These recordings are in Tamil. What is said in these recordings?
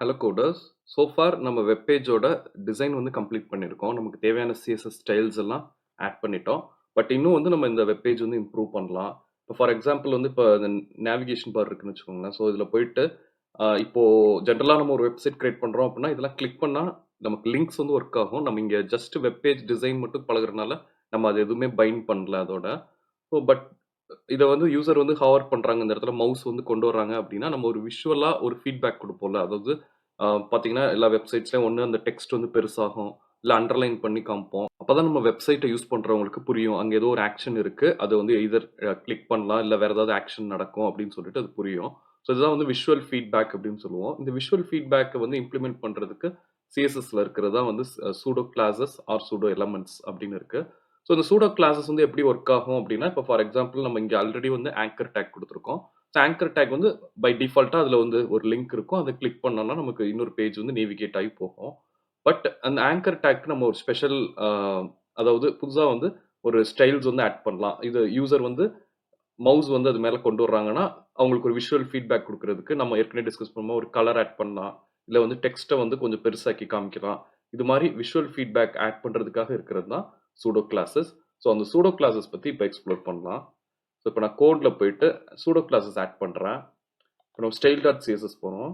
Hello coders. ஸோ ஃபார் நம்ம வெப் பேஜோட டிசைன் வந்து கம்ப்ளீட் பண்ணியிருக்கோம். நமக்கு தேவையான சிஎஸ்எஸ் ஸ்டைல்ஸ் எல்லாம் ஆட் பண்ணிட்டோம். பட் இன்னும் வந்து நம்ம இந்த வெப் பேஜ் வந்து இம்ப்ரூவ் பண்ணலாம். இப்போ ஃபார் எக்ஸாம்பிள் வந்து இப்போ இந்த நேவிகேஷன் பார் இருக்குன்னு வச்சுக்கோங்களேன். ஸோ இதில் போயிட்டு இப்போ ஜென்ரலாக நம்ம ஒரு வெப்சைட் கிரியேட் பண்ணுறோம் அப்படின்னா இதெல்லாம் கிளிக் பண்ணால் நமக்கு லிங்க்ஸ் வந்து ஒர்க் ஆகும். நம்ம இங்கே ஜஸ்ட் வெப் பேஜ் டிசைன் மட்டும் பழகுறதுனால நம்ம அது எதுவுமே பைண்ட் பண்ணல அதோட. ஸோ பட் இத வந்து யூசர் வந்து ஹவர் பண்றாங்க. இந்த இடத்துல மவுஸ் வந்து கொண்டு வர்றாங்க அப்படின்னா, நம்ம ஒரு விஷுவலா ஒரு ஃபீட்பேக் குடுப்போம்ல. அதாவது பார்த்தீங்கன்னா, எல்லா வெப்சைட்ஸ்லயும் ஒண்ணு அந்த டெக்ஸ்ட் வந்து பெருசாகும். இல்ல அண்டர்லைன் பண்ணி காமிப்போம். அப்பதான் நம்ம வெப்சைட்ட யூஸ் பண்றவங்களுக்கு புரியும். அங்க ஏதோ ஒரு ஆக்ஷன் இருக்கு. அது வந்து எய்தர் கிளிக் பண்ணலாம். இல்ல வேற ஏதாவது ஆக்ஷன் நடக்கும் அப்படின்னு சொல்லிட்டு அது புரியும். ஸோ இதுதான் வந்து விஷுவல் ஃபீட்பேக் அப்படின்னு சொல்லுவோம். இந்த விஷுவல் ஃபீட்பேக்க வந்து இம்ப்ளிமெண்ட் பண்றதுக்கு சிஎஸ்எஸ்ல இருக்கிறது தான் வந்து pseudo classes or pseudo elements அப்படின்னு இருக்கு. ஸோ இந்த சூடோ கிளாஸஸ் வந்து எப்படி ஒர்க் ஆகும் அப்படின்னா, இப்போ ஃபார் எக்ஸாம்பிள் நம்ம இங்க ஆல்ரெடி வந்து ஆங்கர் டேக் குடுத்துருக்கோம். ஸோ ஆங்கர் டேக் வந்து பை டிஃபால்ட்டா அதுல வந்து ஒரு லிங்க் இருக்கும். அத கிளிக் பண்ணோம்னா நமக்கு இன்னொரு பேஜ் வந்து நேவிகேட் ஆகி போகும். பட் அந்த ஆங்கர் டேக்க்கு நம்ம ஒரு ஸ்பெஷல் அதாவது புதுசா வந்து ஒரு ஸ்டைல்ஸ் வந்து ஆட் பண்ணலாம். இது யூசர் வந்து மவுஸ் வந்து அது மேல கொண்டு வர்றாங்கன்னா, அவங்களுக்கு ஒரு விஷுவல் ஃபீட்பேக் குடுக்குறதுக்கு நம்ம ஏற்கனவே டிஸ்கஸ் பண்ணோம். ஒரு கலர் ஆட் பண்ணலாம். இல்ல வந்து டெக்ஸ்ட்ட வந்து கொஞ்சம் பெருசாக்கி காமிக்கலாம். இது மாரி விஷுவல் ஃபீட்பேக் ஆட் பண்றதுக்காக இருக்கிறது தான் சூடோ கிளாஸஸ். ஸோ அந்த சூடோ கிளாஸஸ் பத்தி இப்ப எக்ஸ்ப்ளோர் பண்ணலாம். ஸோ இப்ப நான் கோட்ல போயிட்டு சூடோ கிளாஸஸ் ஆட் பண்றேன். இப்ப நம்ம ஸ்டைல் டாட் சிஎஸ்எஸ் போறோம்.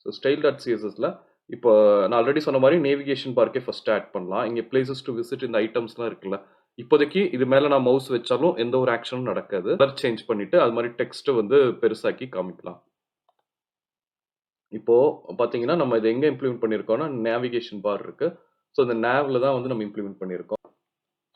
ஸோ ஸ்டைல் டாட் சிஎஸ்எஸ்ல இப்போ நான் ஆல்ரெடி சொன்ன மாரி நேவிகேஷன் பார்க்கே ஃபர்ஸ்ட் ஆட் பண்ணலாம். இங்க பிளேசஸ் டூ விசிட் இந்த ஐட்டம்ஸ்லாம் இருக்குல்ல. இப்போதைக்கு இது மேல நான் மவுஸ் வச்சாலும் எந்த ஒரு ஆக்ஷனும் நடக்காது. கலர் சேஞ்ச் பண்ணிட்டு அது மாரி டெக்ஸ்ட் வந்து பெருசாக்கி காமிக்கலாம். இப்போ பார்த்தீங்கன்னா, நம்ம இத எங்க இம்ப்ளிமெண்ட் பண்ணியிருக்கோம்னா, நேவிகேஷன் பார் இருக்கு. ஸோ இந்த நேவ்ல தான் வந்து நம்ம இம்ப்ளிமெண்ட் பண்ணியிருக்கோம்.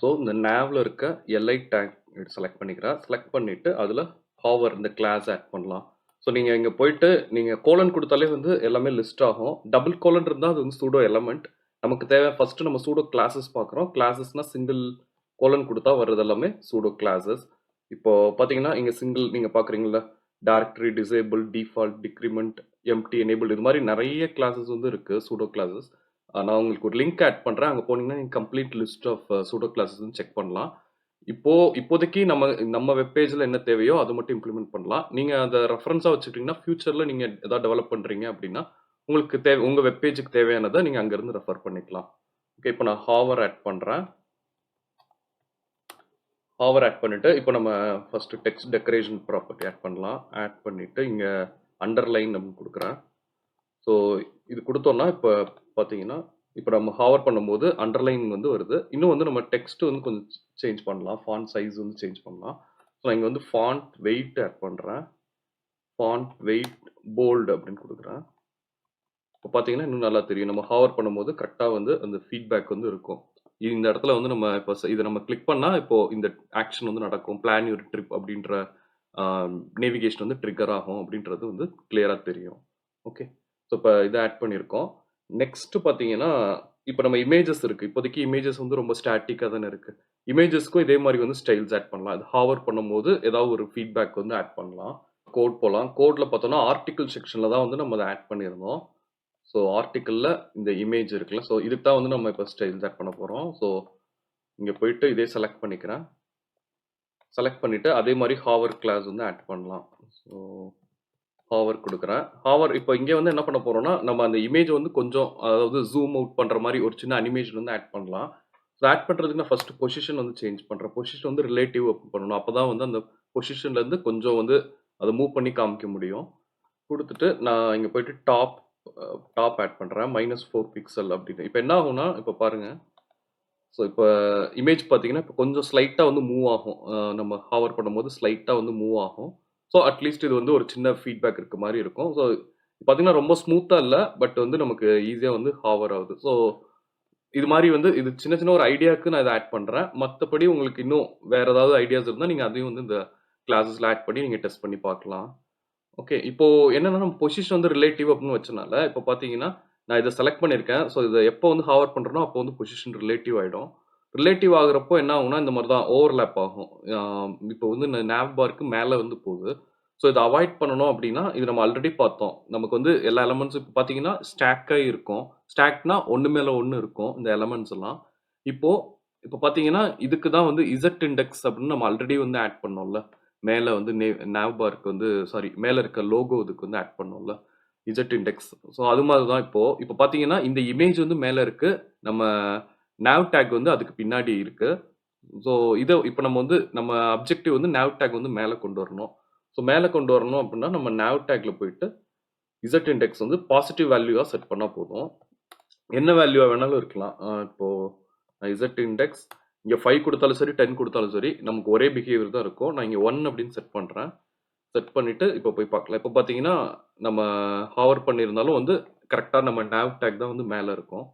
ஸோ இந்த நேவ்ல இருக்க எல்ஐ டேக் செலக்ட் பண்ணிக்கிறேன். செலக்ட் பண்ணிட்டு அதுல ஹாவர் இந்த கிளாஸ் ஆட் பண்ணலாம். ஸோ நீங்க இங்க போயிட்டு நீங்க கோலன் குடுத்தாலே வந்து எல்லாமே லிஸ்ட் ஆகும். டபுள் கோலன் இருந்தா அது வந்து சூடோ எலமெண்ட். நமக்கு தேவை ஃபர்ஸ்ட் நம்ம சூடோ கிளாஸஸ் பார்க்குறோம். கிளாஸஸ்னா சிங்கிள் கோலன் குடுத்தா வர்றது எல்லாமே சூடோ கிளாஸஸ். இப்போ பார்த்தீங்கன்னா, இங்க சிங்கிள் நீங்க பார்க்குறீங்கல்ல, directory, disable, default, decrement, empty, enable இது மாரி நெறைய கிளாஸஸ் வந்து இருக்கு சூடோ கிளாஸஸ். நான் உங்களுக்கு ஒரு லிங்க் ஆட் பண்றேன். அங்க போனீங்கன்னா, நீங்க கம்ப்ளீட் லிஸ்ட் ஆஃப் சூடோ கிளாஸஸ்ன்னு செக் பண்ணலாம். இப்போதைக்கு நம்ம நம்ம வெப் பேஜ்ல என்ன தேவையோ அது மட்டும் இம்ப்ளிமெண்ட் பண்ணலாம். நீங்க அத ரெஃபரன்ஸா வச்சுக்கிட்டீங்கன்னா, ஃபியூச்சர்ல நீங்க ஏதாவது டெவலப் பண்றீங்க அப்படின்னா, உங்களுக்கு உங்க வெப் பேஜ்க்கு தேவையானத நீங்க அங்கிருந்து ரெஃபர் பண்ணிக்கலாம். ஓகே, இப்போ நான் ஹாவர் ஆட் பண்றேன். ஹாவர் ஆட் பண்ணிட்டு, இப்போ நம்ம first text decoration property add பண்ணலாம். ஆட் பண்ணிட்டு இங்க அண்டர்லைன் அப்படின்னு குடுக்குறேன். ஸோ இது குடுத்தோம்னா, இப்ப பார்த்தீங்கன்னா, இப்ப நம்ம ஹாவர் பண்ணும்போது அண்டர்லைன் வந்து வருது. இன்னும் வந்து நம்ம டெக்ஸ்ட் வந்து கொஞ்சம் சேஞ்ச் பண்ணலாம். ஃபாண்ட் சைஸ் வந்து சேஞ்ச் பண்ணலாம். ஸோ நான் இங்க வந்து ஃபாண்ட் வெயிட் ஆட் பண்றேன். ஃபாண்ட் வெயிட் போல்ட் அப்படின்னு குடுக்குறேன். இப்ப பார்த்தீங்கன்னா, இன்னும் நல்லா தெரியும். நம்ம ஹாவர் பண்ணும்போது கரெக்ட்டா வந்து அந்த ஃபீட்பேக் வந்து இருக்கும். இந்த இடத்துல வந்து நம்ம இப்ப இத நம்ம கிளிக் பண்ணா, இப்போ இந்த ஆக்ஷன் வந்து நடக்கும். பிளான் யூர் ட்ரிப் அப்படின்ற அ நேவிகேஷன் வந்து ட்ரிக்கர் ஆகும் அப்படின்றது வந்து கிளியரா தெரியும். ஓகே. ஸோ இப்ப இத ஆட் பண்ணியிருக்கோம். நெக்ஸ்ட் பார்த்தீங்கன்னா, இப்ப நம்ம இமேஜஸ் இருக்கு. இப்போதைக்கு இமேஜஸ் வந்து ரொம்ப ஸ்டாட்டிக்கா தானே இருக்கு. இமேஜஸ்க்கும் இதே மாரி வந்து ஸ்டைல்ஸ் ஆட் பண்ணலாம். இது ஹாவர் பண்ணும்போது ஏதாவது ஒரு ஃபீட்பேக் வந்து ஆட் பண்ணலாம். கோட் போலாம். கோட்ல பார்த்தோம்னா, ஆர்டிக்கிள் செக்ஷன்ல தான் வந்து நம்ம அத ஆட் பண்ணியிருந்தோம். ஸோ ஆர்டிக்கிள்ல இந்த இமேஜ் இருக்குல்ல. ஸோ இதுக்கு தான் வந்து நம்ம இப்ப ஸ்டைல்ஸ் ஆட் பண்ண போறோம். ஸோ இங்க போயிட்டு இதே செலக்ட் பண்ணிக்கிறேன். செலக்ட் பண்ணிட்டு அதே மாரி ஹாவர் கிளாஸ் வந்து ஆட் பண்ணலாம். ஸோ ஹாவர் குடுக்குறேன். ஹாவர் இப்ப இங்க வந்து என்ன பண்ண போறோம்னா, நம்ம அந்த இமேஜ் வந்து கொஞ்சம் அதாவது ஜூம் அவுட் பண்ற மாரி ஒரு சின்ன அனிமேஷன் வந்து ஆட் பண்ணலாம். ஸோ ஆட் பண்றதுக்கு நான் ஃபர்ஸ்ட் பொசிஷன் வந்து சேஞ்ச் பண்றேன். பொசிஷன் வந்து ரிலேட்டிவ் பண்ணணும். அப்பதான் வந்து அந்த பொசிஷன்ல இருந்து கொஞ்சம் வந்து அத மூவ் பண்ணி காமிக்க முடியும். குடுத்துட்டு நான் இங்க போயிட்டு டாப் ஆட் பண்றேன். -4 பிக்சல் அப்படின்னு. இப்ப என்ன ஆகும்னா, இப்ப பாருங்க. ஸோ இப்ப இமேஜ் பார்த்தீங்கன்னா, இப்ப கொஞ்சம் ஸ்லைட்டா வந்து மூவ் ஆகும். நம்ம ஹாவர் பண்ணும்போது ஸ்லைட்டா வந்து மூவ் ஆகும். ஸோ அட்லீஸ்ட் இது வந்து ஒரு சின்ன ஃபீட்பேக் இருக்க மாரி இருக்கும். ஸோ பார்த்தீங்கன்னா, ரொம்ப ஸ்மூத்தா இல்ல. பட் வந்து நமக்கு ஈஸியா வந்து ஹாவர் ஆகுது. ஸோ இது மாரி வந்து இது சின்ன சின்ன ஒரு ஐடியாக்கு நான் இத ஆட் பண்றேன். மத்தபடி உங்களுக்கு இன்னும் வேற ஏதாவது ஐடியாஸ் இருந்தா, நீங்க அதையும் வந்து இந்த கிளாஸஸ்ல ஆட் பண்ணி நீங்க டெஸ்ட் பண்ணி பார்க்கலாம். ஓகே. இப்போ என்னன்னா, நம்ம பொசிஷன் வந்து ரிலேட்டிவ் அப்படின்னு வச்சனால, இப்போ பார்த்தீங்கன்னா, நான் இத செலக்ட் பண்ணியிருக்கேன். ஸோ இத எப்போ வந்து ஹாவர் பண்றேனோ, அப்போ வந்து பொசிஷன் ரிலேட்டிவ் ஆயிடும். ரிலேட்டிவ் ஆகுறப்போ என்ன ஆகும்னா, இந்த மாரி தான் ஓவர்லேப் ஆகும். ஆ இப்போ வந்து இந்த நேவ் பாருக்கு மேல வந்து போகுது. ஸோ இத அவாய்ட் பண்ணணும் அப்படின்னா, இது நம்ம ஆல்ரெடி பார்த்தோம். நமக்கு வந்து எல்லா எலமெண்ட்ஸும் இப்போ பார்த்தீங்கன்னா, ஸ்டாக் ஆயி இருக்கும். ஸ்டாக்னா ஒண்ணு மேல ஒண்ணு இருக்கும். இந்த எலமெண்ட்ஸ் எல்லாம். இப்போ இப்போ பார்த்தீங்கன்னா, இதுக்கு தான் வந்து இசட் இண்டெக்ஸ் அப்படின்னு நம்ம ஆல்ரெடி வந்து ஆட் பண்ணோம்ல. மேல வந்து நேவ் பாருக்கு வந்து சாரி மேல இருக்க லோகோ இதுக்கு வந்து ஆட் பண்ணோம்ல. Z index. ஸோ அது மாதிரி தான் இப்போ பார்த்தீங்கன்னா இந்த இமேஜ் வந்து மேலே இருக்கு, நம்ம nav டேக் வந்து அதுக்கு பின்னாடி இருக்கு. ஸோ இதை இப்போ நம்ம வந்து நம்ம அப்ஜெக்டிவ் வந்து nav டேக் வந்து மேலே கொண்டு வரணும். ஸோ மேலே கொண்டு வரணும் அப்படின்னா நம்ம nav டேக்ல போயிட்டு இசட் இண்டெக்ஸ் வந்து பாசிட்டிவ் வேல்யூவா செட் பண்ணா போதும். என்ன வேல்யூவா வேணாலும் இருக்கலாம். இப்போ இசட் இண்டெக்ஸ் இங்க 5 கொடுத்தாலும் சரி 10 கொடுத்தாலும் சரி நமக்கு ஒரே பிஹேவியர் தான் இருக்கும். நான் இங்க 1 அப்படின்னு செட் பண்றேன். செட் பண்ணிட்டு இப்போ போய் பார்க்கலாம். இப்போ பார்த்தீங்கன்னா நம்ம ஹாவர் பண்ணியிருந்தாலும் வந்து கரெக்டாக நம்ம nav டேக் தான் வந்து மேலே இருக்கும்.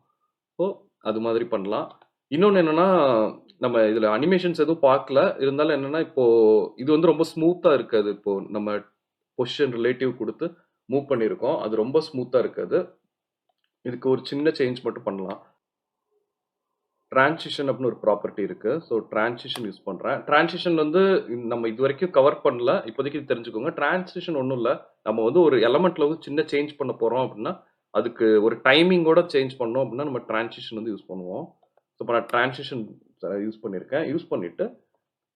ஸோ அது மாதிரி பண்ணலாம். இன்னொன்று என்னன்னா நம்ம இதில் அனிமேஷன்ஸ் எதுவும் பார்க்கல, இருந்தாலும் என்னன்னா இப்போ இது வந்து ரொம்ப ஸ்மூத்தாக இருக்காது. இப்போ நம்ம பொசிஷன் ரிலேட்டிவ் கொடுத்து மூவ் பண்ணியிருக்கோம், அது ரொம்ப ஸ்மூத்தாக இருக்காது. இதுக்கு ஒரு சின்ன சேஞ்ச் மட்டும் பண்ணலாம். டிரான்சிஷன் அப்படின்னு ஒரு ப்ராப்பர்ட்டி இருக்கு. ஸோ டிரான்சிஷன் யூஸ் பண்றேன். டிரான்சிஷன் வந்து நம்ம இது வரைக்கும் கவர் பண்ணல. இப்போதைக்கு இது தெரிஞ்சுக்கோங்க. டிரான்சிஷன் ஒன்றும் இல்லை, நம்ம வந்து ஒரு எலமெண்ட்ல வந்து சின்ன சேஞ்ச் பண்ண போறோம் அப்படின்னா அதுக்கு ஒரு டைமிங்கோட சேஞ்ச் பண்ணோம் அப்படின்னா நம்ம டிரான்சிஷன் வந்து யூஸ் பண்ணுவோம். ஸோ இப்போ நான் டிரான்சிஷன் யூஸ் பண்ணியிருக்கேன். யூஸ் பண்ணிட்டு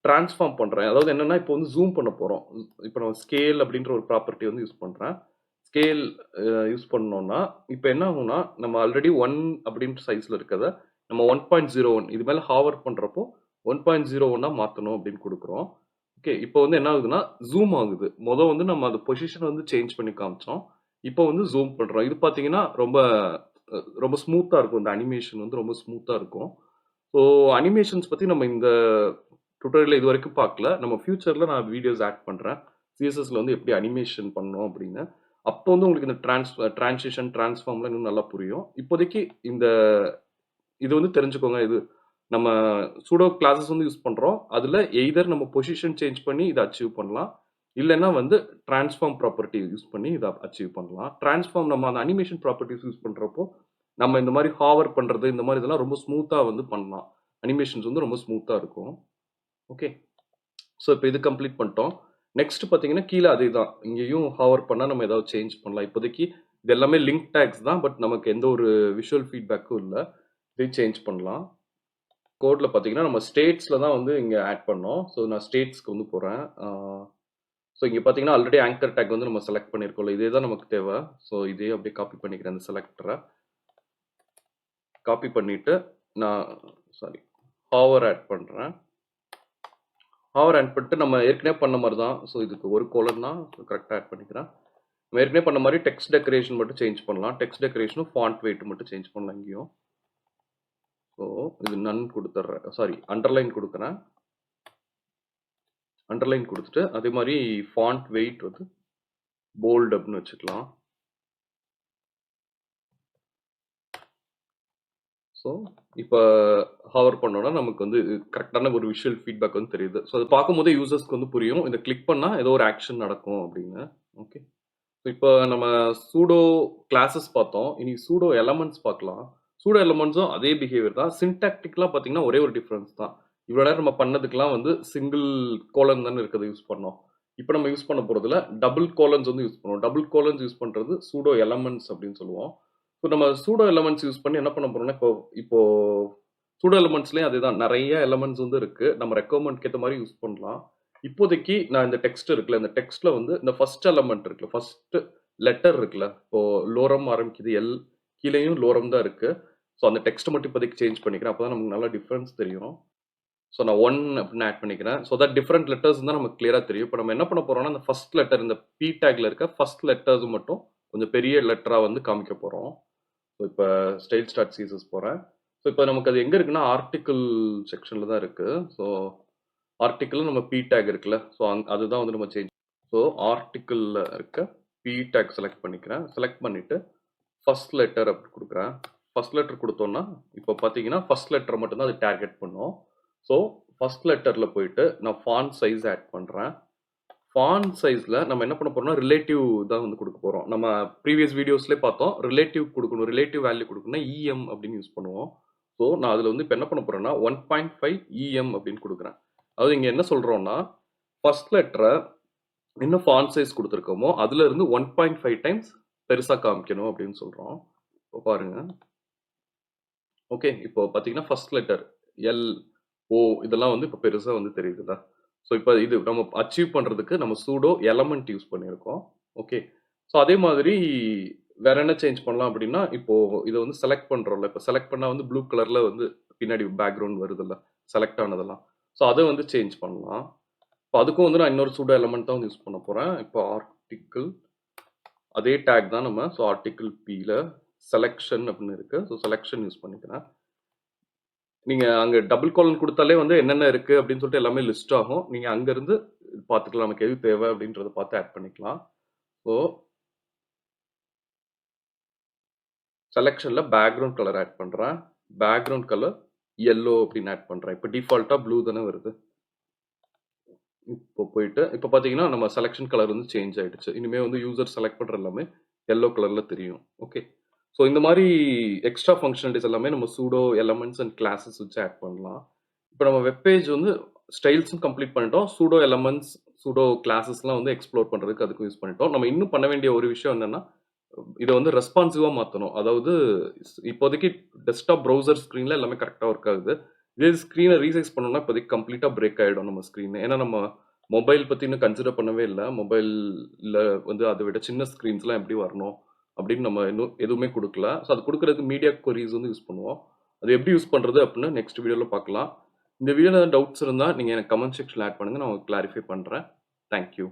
டிரான்ஸ்ஃபார்ம் பண்றேன். அதாவது என்னன்னா இப்போ வந்து ஜூம் பண்ண போறோம். இப்போ நம்ம ஸ்கேல் அப்படின்ற ஒரு ப்ராப்பர்ட்டி வந்து யூஸ் பண்றேன். ஸ்கேல் யூஸ் பண்ணோம்னா இப்போ என்ன ஆகும்னா நம்ம ஆல்ரெடி 1 அப்படின்ற சைஸ்ல இருக்கிறத நம்ம 1.01 இது மேல ஹாவர் பண்றப்போ 1.01 மாத்தணும் அப்படின்னு கொடுக்குறோம். ஓகே, இப்போ வந்து என்ன ஆகுதுன்னா ஜூம் ஆகுது. வந்து நம்ம அந்த பொசிஷன் வந்து சேஞ்ச் பண்ணி காமிச்சோம். இப்போ வந்து ஜூம் பண்றோம். இது பாத்தீங்கன்னா ரொம்ப ரொம்ப ஸ்மூத்தா இருக்கும். இந்த அனிமேஷன் வந்து ரொம்ப ஸ்மூத்தா இருக்கும். ஸோ அனிமேஷன்ஸ் பத்தி நம்ம இந்த டுட்டோரியல்ல இது வரைக்கும் பார்க்கல. நம்ம ஃபியூச்சர்ல நான் வீடியோஸ் ஆட் பண்றேன். சிஎஸ்எஸ்ல வந்து எப்படி அனிமேஷன் பண்ணணும் அப்படின்னு. அப்போ வந்து உங்களுக்கு இந்த டிரான்சிஷன் டிரான்ஸ்ஃபார்ம்லாம் இன்னும் நல்லா புரியும். இப்போதைக்கு இந்த இது வந்து தெரிஞ்சுக்கோங்க. இது நம்ம சூடோ கிளாஸஸ் வந்து யூஸ் பண்றோம். அதுல எய்தர் நம்ம பொசிஷன் சேஞ்ச் பண்ணி இதை அச்சீவ் பண்ணலாம், இல்லைன்னா வந்து டிரான்ஸ்ஃபார்ம் ப்ராப்பர்ட்டி யூஸ் பண்ணி இதை அச்சீவ் பண்ணலாம். டிரான்ஸ்ஃபார்ம் நம்ம அந்த அனிமேஷன் ப்ராப்பர்ட்டிஸ் யூஸ் பண்றப்போ நம்ம இந்த மாதிரி ஹாவர் பண்றது இந்த மாதிரி இதெல்லாம் ரொம்ப ஸ்மூத்தா வந்து பண்ணலாம். அனிமேஷன்ஸ் வந்து ரொம்ப ஸ்மூத்தா இருக்கும். ஓகே, ஸோ இப்போ இது கம்ப்ளீட் பண்ணிட்டோம். நெக்ஸ்ட் பார்த்தீங்கன்னா கீழே அதே தான், இங்கேயும் ஹாவர் பண்ணால் நம்ம ஏதாவது சேஞ்ச் பண்ணலாம். இப்போதைக்கு இது எல்லாமே லிங்க் டேக்ஸ் தான், பட் நமக்கு எந்த ஒரு விஷுவல் ஃபீட்பேக்கும் இல்லை. இதை சேஞ்ச் பண்ணலாம். கோடில் பார்த்தீங்கன்னா நம்ம ஸ்டேட்ஸில் தான் வந்து இங்கே ஆட் பண்ணோம். ஸோ நான் ஸ்டேட்ஸ்க்கு வந்து போகிறேன். ஸோ இங்கே பார்த்தீங்கன்னா ஆல்ரெடி ஆங்கர் டேக் வந்து நம்ம செலக்ட் பண்ணியிருக்கோம்ல, இதே தான் நமக்கு தேவை. ஸோ இதே அப்படியே காப்பி பண்ணிக்கிறேன். அந்த செலக்டரை காப்பி பண்ணிவிட்டு நான் ஹாவர் ஆட் பண்ணுறேன். ஹாவர் ஆட் பண்ணிட்டு நம்ம ஏற்கனவே பண்ண மாதிரி தான். ஸோ இதுக்கு ஒரு கோலன் தான், கரெக்டாக ஆட் பண்ணிக்கிறேன். நம்ம ஏற்கனவே பண்ண மாதிரி டெக்ஸ்ட் டெக்கரேஷன் மட்டும் சேஞ்ச் பண்ணலாம். டெக்ஸ்ட் டெக்கரேஷனும் ஃபாண்ட் வெயிட் மட்டும் சேஞ்ச் பண்ணலாம் இங்கேயும். ஸோ இது நன் கொடுத்துட்றேன், அண்டர்லைன் கொடுக்குறேன். அண்டர்லைன் கொடுத்துட்டு அதே மாதிரி ஃபாண்ட் வெயிட் வந்து போல்ட் அப்படின்னு வச்சுக்கலாம். ஸோ இப்போ ஹவர் பண்ணோன்னா நமக்கு வந்து கரெக்டான ஒரு விஷுவல் ஃபீட்பேக் வந்து தெரியுது. ஸோ அது பார்க்கும்போதே யூசர்ஸ்க்கு வந்து புரியும், இதை கிளிக் பண்ணால் ஏதோ ஒரு ஆக்ஷன் நடக்கும் அப்படின்னு. ஓகே, இப்போ நம்ம சூடோ கிளாஸஸ் பார்த்தோம். இனி சூடோ எலமெண்ட்ஸ் பார்க்கலாம். சூடோ எலமெண்ட்ஸும் அதே பிஹேவியர் தான். சின்டாக்டிக்லாம் பார்த்தீங்கன்னா ஒரே ஒரு டிஃப்ரென்ஸ் தான். இவ்வளோ நேரம் நம்ம பண்ணதுக்கெல்லாம் வந்து சிங்கிள் கோலன் தானே இருக்கிறத யூஸ் பண்ணோம். இப்போ நம்ம யூஸ் பண்ண போகிறதுல டபுள் கோலன்ஸ் வந்து யூஸ் பண்ணுவோம். டபுள் கோலன்ஸ் யூஸ் பண்ணுறது சூடோ எலமெண்ட்ஸ் அப்படின்னு சொல்லுவோம். ஸோ நம்ம சூடோ எலமெண்ட்ஸ் யூஸ் பண்ணி என்ன பண்ண போறோம்னா இப்போ சூடோ எலமெண்ட்ஸ்லேயும் அதுதான், நிறைய எலமெண்ட்ஸ் வந்து இருக்கு. நம்ம ரெக்குவயர்மெண்ட்க்கு ஏற்ற மாதிரி யூஸ் பண்ணலாம். இப்போதைக்கு நான் இந்த டெக்ஸ்ட் இருக்குல்ல, இந்த டெக்ஸ்ட்ல வந்து இந்த ஃபர்ஸ்ட் எலமெண்ட் இருக்குல்ல, ஃபர்ஸ்ட் லெட்டர் இருக்குல்ல, இப்போ லோரம் ஆரம்பிக்குது, எல் கீழேயும் லோரம் தான் இருக்கு. ஸோ அந்த டெக்ஸ்ட் மட்டும் இப்போதைக்கு சேஞ்ச் பண்ணிக்கிறேன். அப்போ தான் நமக்கு நல்லா டிஃப்ரென்ஸ் தெரியும். ஸோ நான் 1 அப்படின்னு ஆட் பண்ணிக்கிறேன். ஸோ தட் டிஃப்ரெண்ட் லெட்டர்ஸ் தான் நமக்கு கிளியராக தெரியும். இப்போ நம்ம என்ன பண்ண போறோம்னா இந்த ஃபர்ஸ்ட் லெட்டர், இந்த பி டேக்ல இருக்க ஃபர்ஸ்ட் லெட்டர்ஸ் மட்டும் கொஞ்சம் பெரிய லெட்டரா வந்து காமிக்க போறோம். ஸோ இப்போ ஸ்டைல் ஸ்டார்ட் சிஎஸ்எஸ் போகிறேன். ஸோ இப்போ நமக்கு அது எங்கே இருக்குன்னா ஆர்டிக்கிள் செக்ஷனில் தான் இருக்குது. ஸோ ஆர்டிக்கிள் நம்ம பி டேக் இருக்குல்ல, ஸோ அதுதான் வந்து நம்ம சேஞ்ச். ஸோ ஆர்டிக்கிளில் இருக்க பி டேக் செலக்ட் பண்ணிக்கிறேன். செலக்ட் பண்ணிவிட்டு ஃபர்ஸ்ட் லெட்டர் அப்படி கொடுக்குறேன். ஃபர்ஸ்ட் லெட்டர் கொடுத்தோன்னா இப்போ பார்த்தீங்கன்னா ஃபர்ஸ்ட் லெட்டர் மட்டும்தான் அது டார்கெட் பண்ணும். ஸோ ஃபர்ஸ்ட் லெட்டரில் போயிட்டு நான் ஃபாண்ட் சைஸ் ஆட் பண்ணுறேன். ஃபாண்ட் சைஸில் நம்ம என்ன பண்ண போறோம்னா ரிலேட்டிவ் தான் வந்து கொடுக்க போகிறோம். நம்ம ப்ரீவியஸ் வீடியோஸ்லேயே பார்த்தோம், ரிலேட்டிவ் கொடுக்கணும், ரிலேட்டிவ் வேல்யூ கொடுக்கணும்னா இஎம் அப்படின்னு யூஸ் பண்ணுவோம். ஸோ நான் அதில் வந்து இப்போ என்ன பண்ண போகிறேன்னா 1.5 இஎம் அப்படின்னு கொடுக்குறேன். அதாவது இங்கே என்ன சொல்கிறோம்னா ஃபர்ஸ்ட் லெட்டரை இன்னும் ஃபாண்ட் சைஸ் கொடுத்துருக்கோமோ அதுல இருந்து 1.5 டைம்ஸ் பெருசாக காமிக்கணும் அப்படின்னு சொல்கிறோம். இப்போ பாருங்க. ஓகே, இப்போ பார்த்தீங்கன்னா ஃபர்ஸ்ட் லெட்டர் எல், ஓ இதெல்லாம் வந்து இப்போ பெருசாக வந்து தெரியுதுல்ல. ஸோ இப்போ இது நம்ம அச்சீவ் பண்ணுறதுக்கு நம்ம சூடோ எலமெண்ட் யூஸ் பண்ணியிருக்கோம். ஓகே, ஸோ அதே மாதிரி வேற என்ன சேஞ்ச் பண்ணலாம் அப்படின்னா, இப்போ இத வந்து செலக்ட் பண்றோம்ல. இப்போ செலக்ட் பண்ணா வந்து ப்ளூ கலர்ல வந்து பின்னாடி பேக்கிரவுண்ட் வருதுல்ல. செலக்ட் ஆனதெல்லாம். ஸோ அத வந்து சேஞ்ச் பண்ணலாம். இப்போ அதுக்கும் வந்து நான் இன்னொரு சூடோ எலமெண்ட் தான் வந்து யூஸ் பண்ண போறேன். இப்போ ஆர்டிக்கிள் அதே டேக் தான் நம்ம. ஸோ ஆர்டிக்கிள் பில செலக்ஷன் அப்படின்னு இருக்கு. ஸோ செலக்ஷன் யூஸ் பண்ணிக்கிறேன். நீங்க அங்க டபுள் கோலன் குடுத்தாலே வந்து என்னென்ன இருக்கு அப்படின்னு சொல்லிட்டு எல்லாமே லிஸ்ட் ஆகும். நீங்க அங்கருந்து பார்த்துக்கலாம். நமக்கு எது தேவை அப்படின்றத பார்த்து ஆட் பண்ணிக்கலாம். ஸோ செலக்ஷன்ல பேக்கிரவுண்ட் கலர் ஆட் பண்றேன். பேக்கிரவுண்ட் கலர் yellow அப்படின்னு ஆட் பண்றேன். இப்போ டிஃபால்ட்டா ப்ளூ தானே வருது. இப்போ போயிட்டு இப்போ பார்த்தீங்கன்னா நம்ம செலக்ஷன் கலர் வந்து சேஞ்ச் ஆயிடுச்சு. இனிமே வந்து யூசர் செலக்ட் பண்ற எல்லாமே yellow கலர்ல தெரியும். ஓகே. ஸோ இந்த மாதிரி எக்ஸ்ட்ரா ஃபங்க்ஷனாலிட்டிஸ் எல்லாமே நம்ம சூடோ எலமெண்ட்ஸ் அண்ட் கிளாஸஸ் வச்சு ஆட் பண்ணலாம். இப்போ நம்ம வெப் பேஜ் வந்து ஸ்டைல்ஸும் கம்ப்ளீட் பண்ணிட்டோம். சூடோ எலமெண்ட்ஸ், சூடோ கிளாஸஸ்லாம் வந்து எக்ஸ்ப்ளோர் பண்றதுக்கு அதுக்கும் யூஸ் பண்ணிட்டோம். நம்ம இன்னும் பண்ண வேண்டிய ஒரு விஷயம் என்னன்னா, இத வந்து ரெஸ்பான்சிவா மாத்தணும். அதாவது இப்போதைக்கு டெஸ்க்டாப் ப்ரௌசர் ஸ்க்ரீன்ல எல்லாமே கரெக்ட்டா ஒர்க் ஆகுது. இதே ஸ்க்ரீன ரீசைஸ் பண்ணோம்னா இப்போதைக்கு கம்ப்ளீட்டா பிரேக் ஆயிடும் நம்ம ஸ்க்ரீன். ஏன்னா நம்ம மொபைல் பத்தி இன்னும் கன்சிடர் பண்ணவே இல்ல. மொபைல்ல வந்து அத விட சின்ன ஸ்க்ரீன்ஸ்லாம் எப்படி வரணும் அப்படின்னு நம்ம இன்னும் எதுவுமே குடுக்கல. ஸோ அது குடுக்குறதுக்கு மீடியா கொரீஸ் வந்து யூஸ் பண்ணுவோம். அது எப்படி யூஸ் பண்றது அப்படின்னு நெக்ஸ்ட் வீடியோல பார்க்கலாம். இந்த வீடியோல டவுட்ஸ் இருந்தா நீங்க எனக்கு கமெண்ட் செக்ஷன்ல ஆட் பண்ணுங்க. நான் உங்களுக்கு கிளாரிஃபை பண்றேன். Thank you.